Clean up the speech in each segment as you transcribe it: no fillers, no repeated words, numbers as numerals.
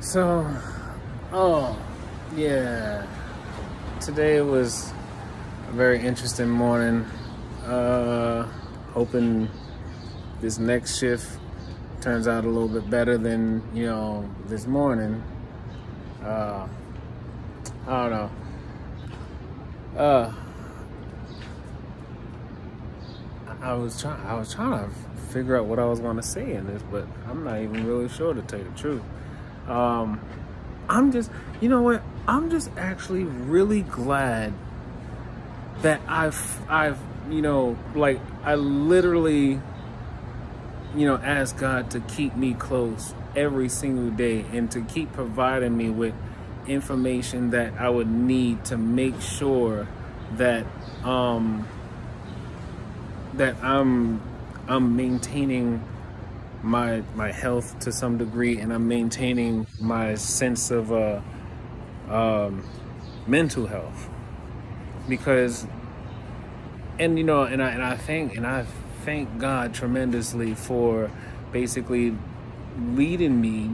So, oh, yeah. Today was a very interesting morning. Hoping this next shift turns out a little bit better than, this morning. I don't know. I was trying to figure out what I was going to say in this, but I'm not even really sure, to tell you the truth. I'm just, you know what? I'm just actually really glad that I've, I literally, asked God to keep me close every single day and to keep providing me with information that I would need to make sure that, that I'm maintaining my health to some degree, and I'm maintaining my sense of mental health, because I thank God tremendously for basically leading me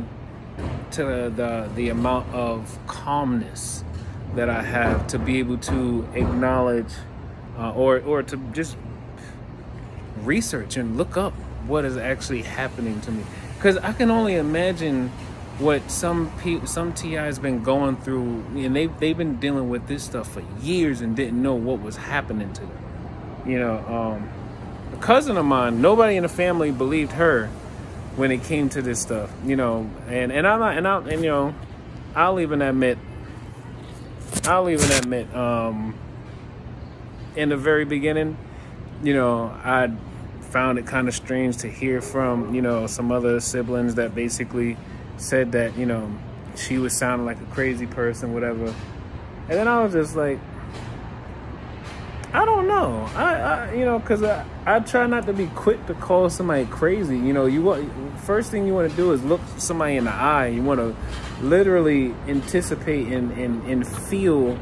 to the amount of calmness that I have to be able to acknowledge or to just research and look up what is actually happening to me, because I can only imagine what some TI's been going through, and they've been dealing with this stuff for years and didn't know what was happening to them. A cousin of mine, nobody in the family believed her when it came to this stuff, I'll even admit in the very beginning, I found it kind of strange to hear from, some other siblings that basically said that, she was sounding like a crazy person, whatever. And then I was just like, I don't know. Because I try not to be quick to call somebody crazy. First thing you want to do is look somebody in the eye. You want to literally anticipate and feel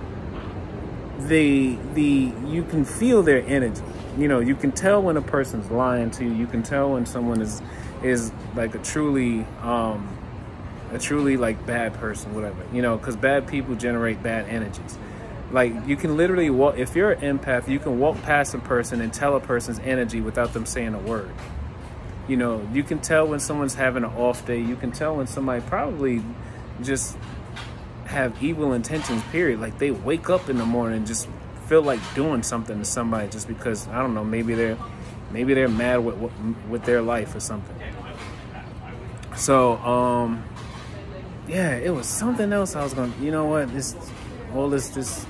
you can feel their energy. You can tell when a person's lying to you. You can tell when someone is like a truly like bad person, whatever. Because bad people generate bad energies. Like, you can literally walk, if you're an empath, you can walk past a person and tell a person's energy without them saying a word. You can tell when someone's having an off day. You can tell when somebody probably just have evil intentions, period. Like, they wake up in the morning and just feel like doing something to somebody just because, I don't know, maybe they're mad with their life or something. So, yeah, it was something else I was going to, all this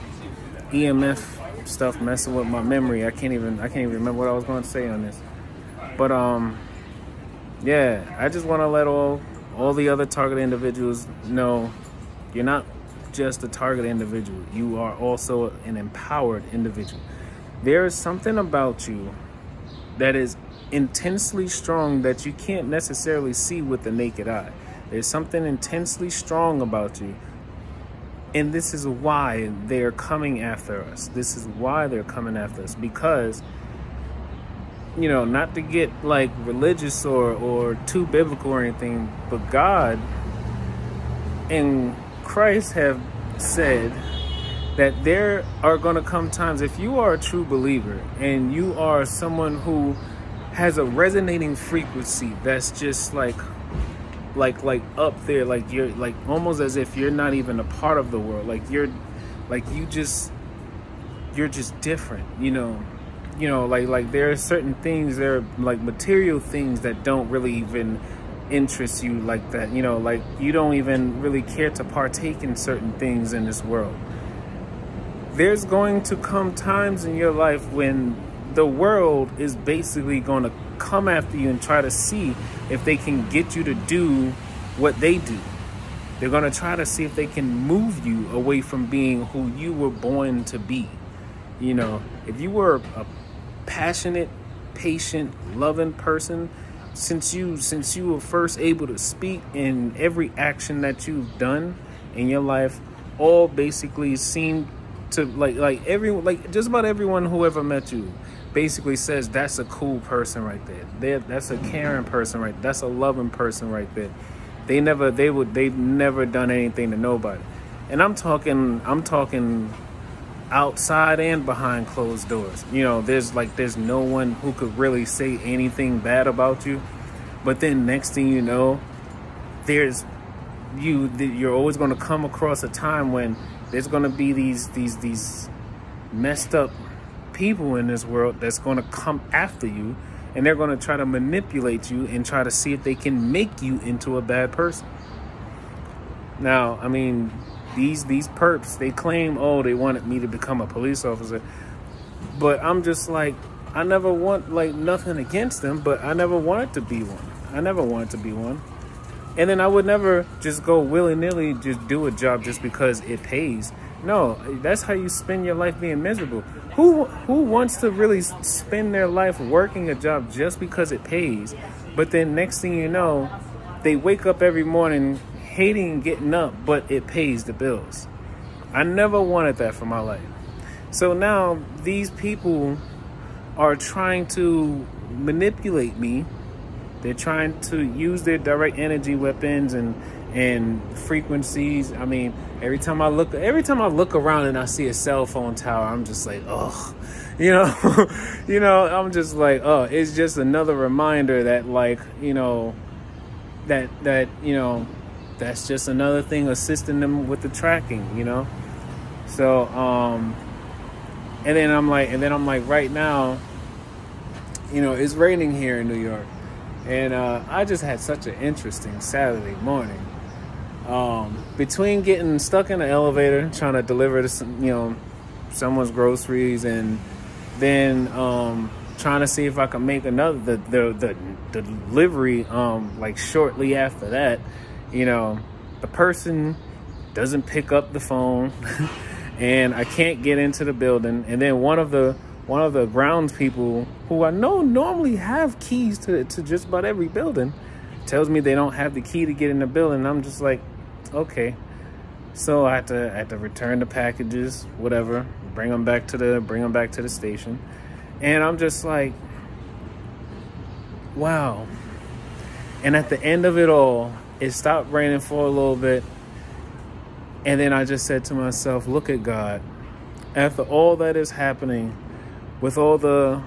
EMF stuff messing with my memory. I can't even remember what I was going to say on this. But yeah, I just want to let all the other target individuals know, you're not just a target individual. You are also an empowered individual. There is something about you that is intensely strong that you can't necessarily see with the naked eye. There's something intensely strong about you. And this is why they're coming after us. This is why they're coming after us. Because, not to get like religious or too biblical or anything, but God and Christ have said that there are going to come times, if you are a true believer and you are someone who has a resonating frequency that's just like up there, like you're like almost as if you're not even a part of the world, you're just different, like there are certain things, there are like material things that don't really even interest you like that, like you don't even really care to partake in certain things in this world. There's going to come times in your life when the world is basically going to come after you and try to see if they can get you to do what they do. They're going to try to see if they can move you away from being who you were born to be. If you were a passionate, patient, loving person, since you were first able to speak, in every action that you've done in your life, all basically seemed to just about everyone who ever met you basically says that's a cool person right there. That's a caring person right there. That's a loving person right there. They never done anything to nobody. And I'm talking outside and behind closed doors. You know, there's no one who could really say anything bad about you. But then next thing you know, you're always going to come across a time when there's going to be these messed up people in this world that's going to come after you, and they're going to try to manipulate you and try to see if they can make you into a bad person. Now, I mean, these perps, they claim, oh, they wanted me to become a police officer, but I'm just like, I never want, like, nothing against them, but I never wanted to be one. I never wanted to be one. And then I would never just go willy-nilly just do a job just because it pays. No, that's how you spend your life being miserable. Who wants to really spend their life working a job just because it pays? But then next thing you know, they wake up every morning hating getting up, but it pays the bills. I never wanted that for my life. So now these people are trying to manipulate me. They're trying to use their direct energy weapons and frequencies. I mean, every time I look around and I see a cell phone tower, I'm just like, oh, you know, I'm just like, oh, it's just another reminder that, like, you know, that you know, that's just another thing assisting them with the tracking, you know. So and then I'm like right now, you know, it's raining here in New York. And I just had such an interesting Saturday morning. Between getting stuck in the elevator trying to deliver to someone's groceries, and then trying to see if I can make another the delivery like shortly after that, you know, the person doesn't pick up the phone and I can't get into the building. And then one of the grounds people, who I know normally have keys to just about every building, tells me they don't have the key to get in the building. And I'm just like, okay. So I had to return the packages, whatever, bring them back to the station. And I'm just like, wow. And at the end of it all, it stopped raining for a little bit. And then I just said to myself, look at God. After all that is happening, with all the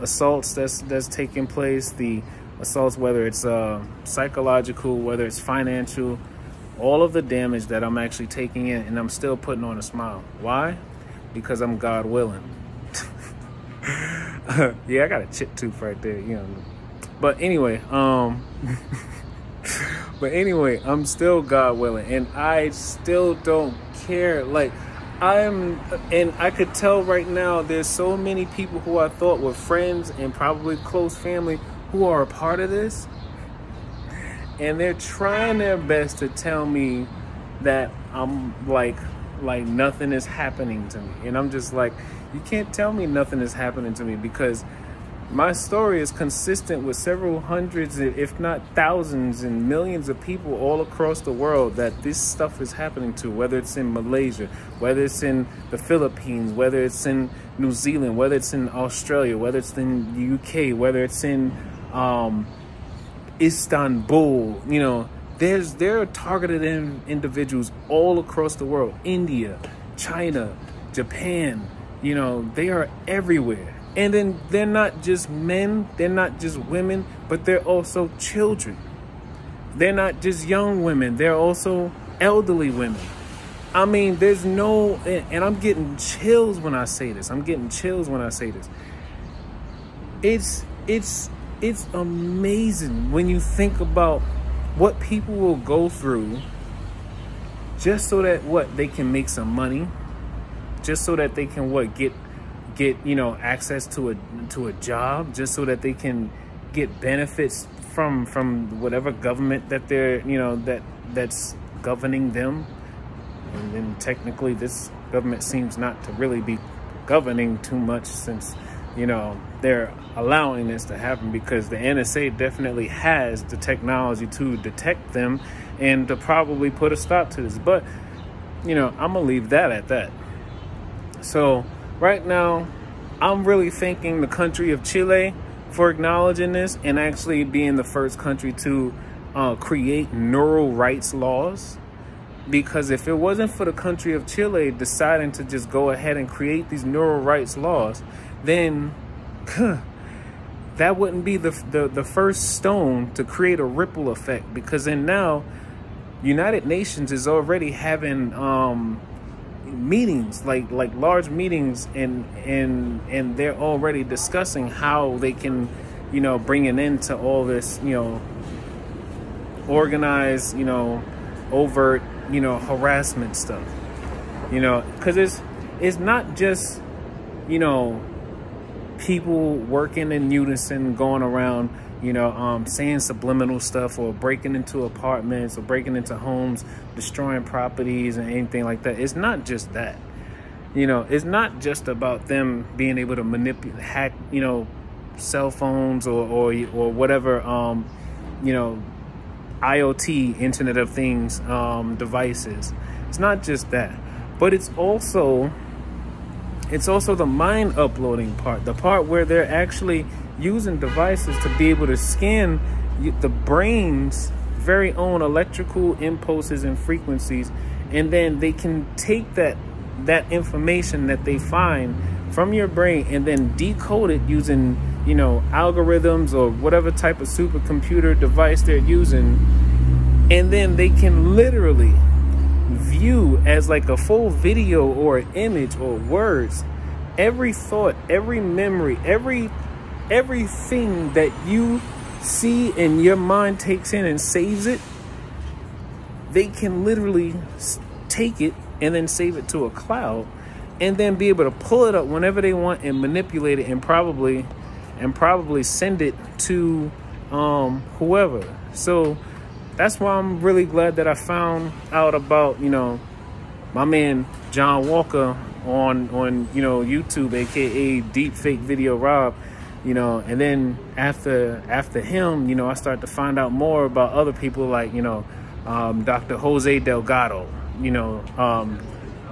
assaults that's taking place, the assaults, whether it's psychological, whether it's financial, all of the damage that I'm actually taking in, and I'm still putting on a smile. Why? Because I'm God willing. Yeah, I got a chip tooth right there, you know. But anyway, I'm still God willing, and I still don't care. Like, and I could tell right now there's so many people who I thought were friends and probably close family who are a part of this, and they're trying their best to tell me that I'm like nothing is happening to me. And I'm just like, you can't tell me nothing is happening to me, because my story is consistent with several hundreds, if not thousands and millions of people all across the world that this stuff is happening to, whether it's in Malaysia, whether it's in the Philippines, whether it's in New Zealand, whether it's in Australia, whether it's in the UK, whether it's in Istanbul. You know, there are targeted individuals all across the world. India, China, Japan, you know, they are everywhere. And then they're not just men, they're not just women, but they're also children. They're not just young women, they're also elderly women. I mean, there's no, and I'm getting chills when I say this. It's amazing when you think about what people will go through just so that they can make some money, just so that they can get you know, access to a job, just so that they can get benefits from whatever government that they're, you know, that's governing them. And then technically this government seems not to really be governing too much, since, you know, they're allowing this to happen, because the NSA definitely has the technology to detect them and to probably put a stop to this. But, you know, I'm gonna leave that at that. So right now, I'm really thanking the country of Chile for acknowledging this and actually being the first country to create neural rights laws. Because if it wasn't for the country of Chile deciding to just go ahead and create these neural rights laws, then that wouldn't be the first stone to create a ripple effect. Because then now United Nations is already having meetings, like large meetings, and they're already discussing how they can, you know, bring an end to all this, you know, organized, you know, overt, you know, harassment stuff, you know, because it's not just, you know, people working in unison, going around, you know, saying subliminal stuff, or breaking into apartments, or breaking into homes, destroying properties and anything like that. It's not just that, you know, it's not just about them being able to manipulate, hack, you know, cell phones or whatever, you know, IoT, Internet of Things, devices. It's not just that, but it's also the mind uploading part, the part where they're actually using devices to be able to scan the brain's very own electrical impulses and frequencies, and then they can take that information that they find from your brain and then decode it using, you know, algorithms or whatever type of supercomputer device they're using, and then they can literally view as like a full video or image or words every thought, every memory, everything that you see and your mind takes in and saves it. They can literally take it and then save it to a cloud, and then be able to pull it up whenever they want and manipulate it, and probably send it to whoever. So that's why I'm really glad that I found out about, you know, my man John Walker on you know, YouTube, aka Deepfake Video Rob, you know. And then after him, you know, I started to find out more about other people, like, you know, Dr. Jose Delgado, you know,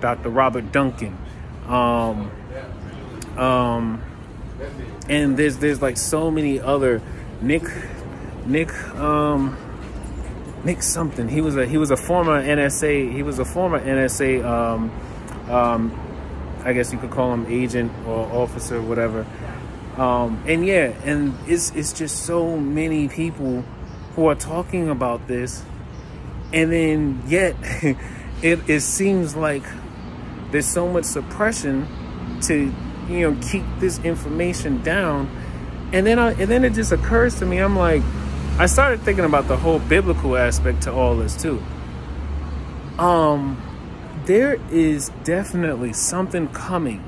Dr. Robert Duncan, and there's like so many other, Nick something. He was a former NSA. He was a former NSA. I guess you could call him agent or officer, whatever. And yeah, and it's just so many people who are talking about this, and then yet it seems like there's so much suppression to, you know, keep this information down. And then it just occurs to me, I'm like, I started thinking about the whole biblical aspect to all this too. There is definitely something coming.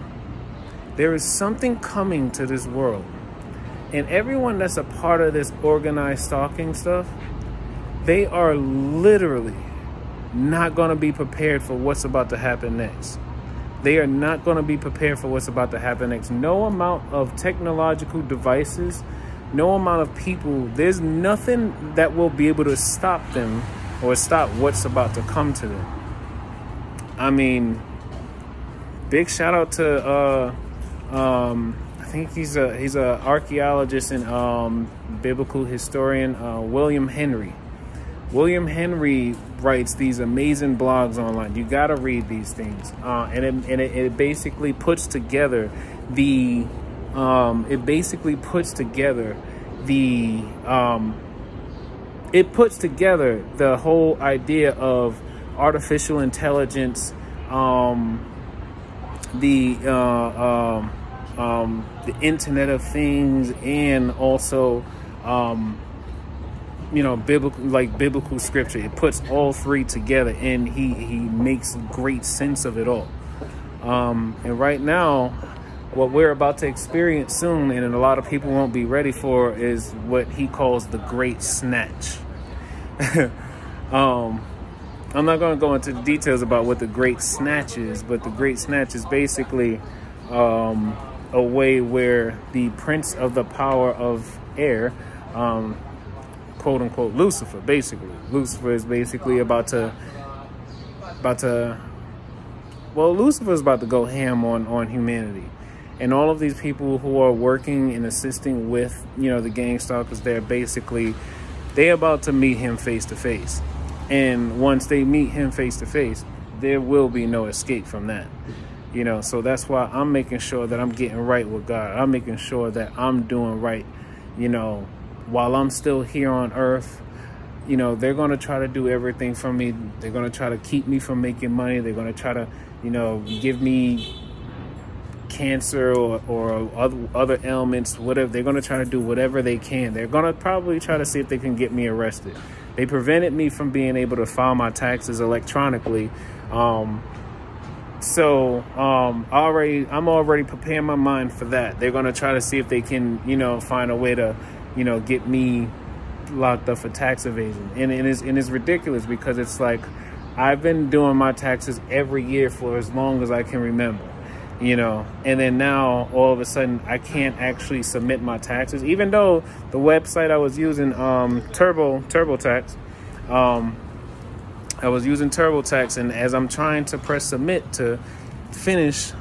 There is something coming to this world. And everyone that's a part of this organized stalking stuff, they are literally not going to be prepared for what's about to happen next. They are not going to be prepared for what's about to happen next. No amount of technological devices, no amount of people, there's nothing that will be able to stop them or stop what's about to come to them. I mean, big shout out to I think he's a archaeologist and biblical historian, William Henry. William Henry writes these amazing blogs online. You got to read these things, and it basically puts together the the whole idea of artificial intelligence, the Internet of Things, and also you know, biblical scripture. It puts all three together, and he makes great sense of it all. And right now, what we're about to experience soon, and a lot of people won't be ready for, is what he calls the Great Snatch. I'm not going to go into the details about what the Great Snatch is, but the Great Snatch is basically a way where the prince of the power of air, quote unquote Lucifer, basically. Lucifer is basically about to go ham on humanity. And all of these people who are working and assisting with, you know, the gang stalkers, they're they about to meet him face to face. And once they meet him face to face, there will be no escape from that. You know, so that's why I'm making sure that I'm getting right with God. I'm making sure that I'm doing right, you know, while I'm still here on earth. You know, they're going to try to do everything for me. They're going to try to keep me from making money. They're going to try to, you know, give me cancer or other ailments, whatever. They're going to try to do whatever they can. They're going to probably try to see if they can get me arrested. They prevented me from being able to file my taxes electronically. I'm already preparing my mind for that. They're going to try to see if they can, you know, find a way to, you know, get me locked up for tax evasion. And it's ridiculous, because it's like, I've been doing my taxes every year for as long as I can remember, you know, and then now all of a sudden I can't actually submit my taxes, even though the website I was using, TurboTax, I was using TurboTax, and as I'm trying to press submit to finish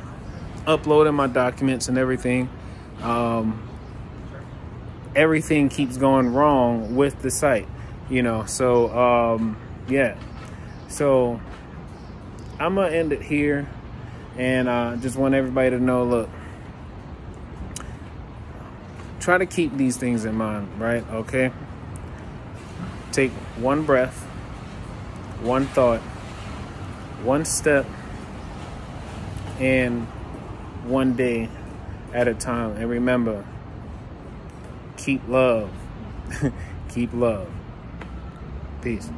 uploading my documents and everything, everything keeps going wrong with the site, you know. So yeah, so I'm gonna end it here, and just want everybody to know, look, try to keep these things in mind, right? Okay, take one breath, one thought, one step, and one day at a time. And remember, keep love. Keep love. Peace.